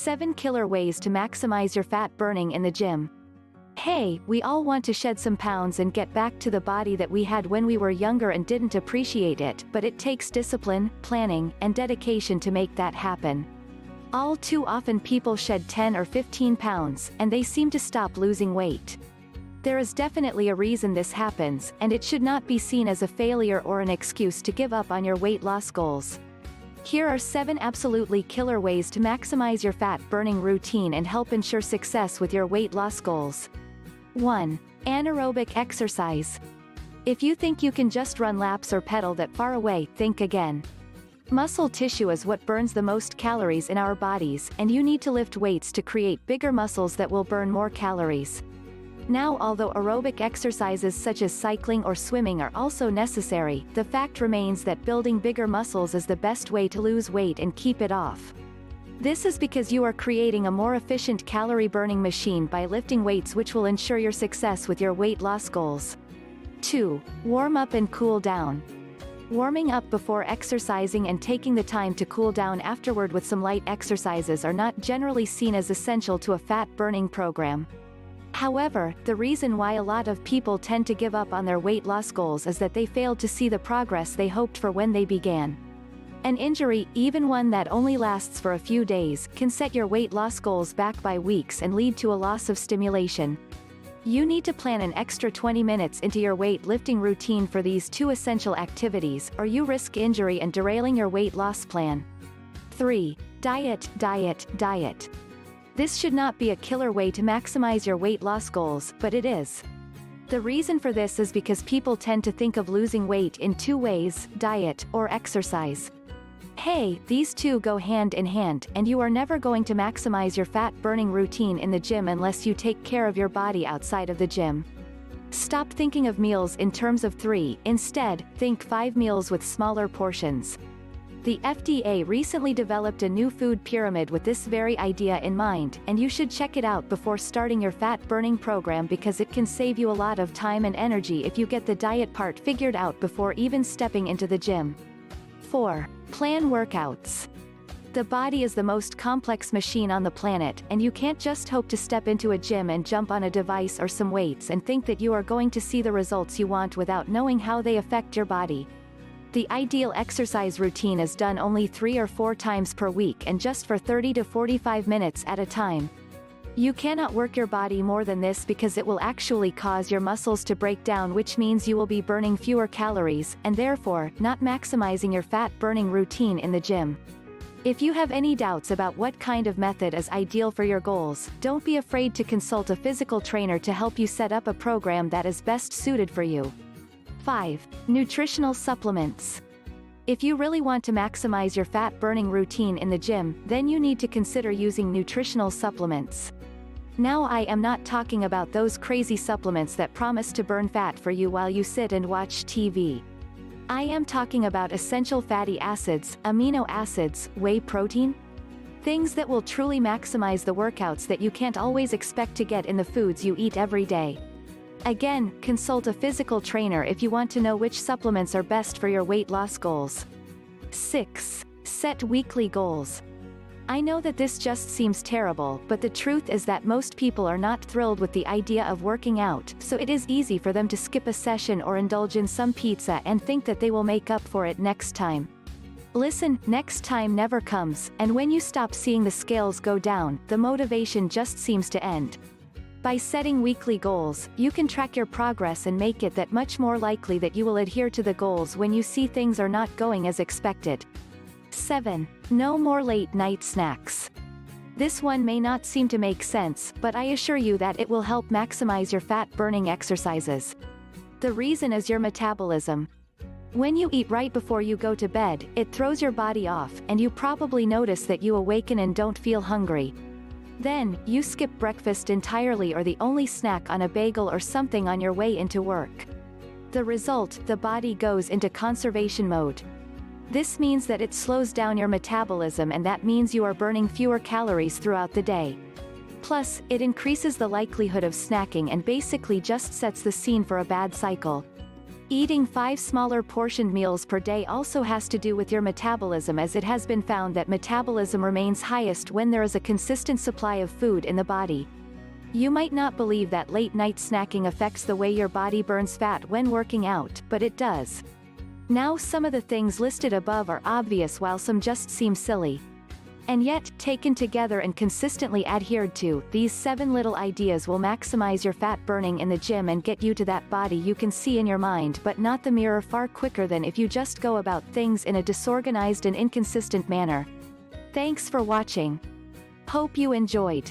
7 Killer Ways to Maximize Your Fat Burning in the Gym. Hey, we all want to shed some pounds and get back to the body that we had when we were younger and didn't appreciate it, but it takes discipline, planning, and dedication to make that happen. All too often people shed 10 or 15 pounds, and they seem to stop losing weight. There is definitely a reason this happens, and it should not be seen as a failure or an excuse to give up on your weight loss goals. Here are 7 absolutely killer ways to maximize your fat-burning routine and help ensure success with your weight loss goals. 1. Anaerobic exercise. If you think you can just run laps or pedal that far away, think again. Muscle tissue is what burns the most calories in our bodies, and you need to lift weights to create bigger muscles that will burn more calories. Now, although aerobic exercises such as cycling or swimming are also necessary, the fact remains that building bigger muscles is the best way to lose weight and keep it off. This is because you are creating a more efficient calorie-burning machine by lifting weights, which will ensure your success with your weight loss goals. 2. Warm up and cool down. Warming up before exercising and taking the time to cool down afterward with some light exercises are not generally seen as essential to a fat-burning program. However, the reason why a lot of people tend to give up on their weight loss goals is that they failed to see the progress they hoped for when they began. An injury, even one that only lasts for a few days, can set your weight loss goals back by weeks and lead to a loss of stimulation. You need to plan an extra 20 minutes into your weight-lifting routine for these 2 essential activities, or you risk injury and derailing your weight loss plan. 3. Diet. This should not be a killer way to maximize your weight loss goals, but it is. The reason for this is because people tend to think of losing weight in 2 ways, diet or exercise. Hey, these 2 go hand in hand, and you are never going to maximize your fat-burning routine in the gym unless you take care of your body outside of the gym. Stop thinking of meals in terms of 3, instead, think 5 meals with smaller portions. The FDA recently developed a new food pyramid with this very idea in mind, and you should check it out before starting your fat-burning program because it can save you a lot of time and energy if you get the diet part figured out before even stepping into the gym. 4. Plan workouts. The body is the most complex machine on the planet, and you can't just hope to step into a gym and jump on a device or some weights and think that you are going to see the results you want without knowing how they affect your body. The ideal exercise routine is done only 3 or 4 times per week and just for 30 to 45 minutes at a time. You cannot work your body more than this because it will actually cause your muscles to break down, which means you will be burning fewer calories, and therefore, not maximizing your fat-burning routine in the gym. If you have any doubts about what kind of method is ideal for your goals, don't be afraid to consult a physical trainer to help you set up a program that is best suited for you. 5. Nutritional supplements. If you really want to maximize your fat-burning routine in the gym, then you need to consider using nutritional supplements. Now, I am not talking about those crazy supplements that promise to burn fat for you while you sit and watch TV. I am talking about essential fatty acids, amino acids, whey protein. Things that will truly maximize the workouts that you can't always expect to get in the foods you eat every day. Again, consult a physical trainer if you want to know which supplements are best for your weight loss goals. 6. Set weekly goals. I know that this just seems terrible, but the truth is that most people are not thrilled with the idea of working out, so it is easy for them to skip a session or indulge in some pizza and think that they will make up for it next time. Listen, next time never comes, and when you stop seeing the scales go down, the motivation just seems to end. By setting weekly goals, you can track your progress and make it that much more likely that you will adhere to the goals when you see things are not going as expected. 7. No more late-night snacks. This one may not seem to make sense, but I assure you that it will help maximize your fat-burning exercises. The reason is your metabolism. When you eat right before you go to bed, it throws your body off, and you probably notice that you awaken and don't feel hungry. Then, you skip breakfast entirely or the only snack on a bagel or something on your way into work. The result, the body goes into conservation mode. This means that it slows down your metabolism, and that means you are burning fewer calories throughout the day. Plus, it increases the likelihood of snacking and basically just sets the scene for a bad cycle. Eating 5 smaller portioned meals per day also has to do with your metabolism, as it has been found that metabolism remains highest when there is a consistent supply of food in the body. You might not believe that late-night snacking affects the way your body burns fat when working out, but it does. Now some of the things listed above are obvious while some just seem silly. And yet, taken together and consistently adhered to, these 7 little ideas will maximize your fat burning in the gym and get you to that body you can see in your mind but not the mirror far quicker than if you just go about things in a disorganized and inconsistent manner. Thanks for watching. Hope you enjoyed.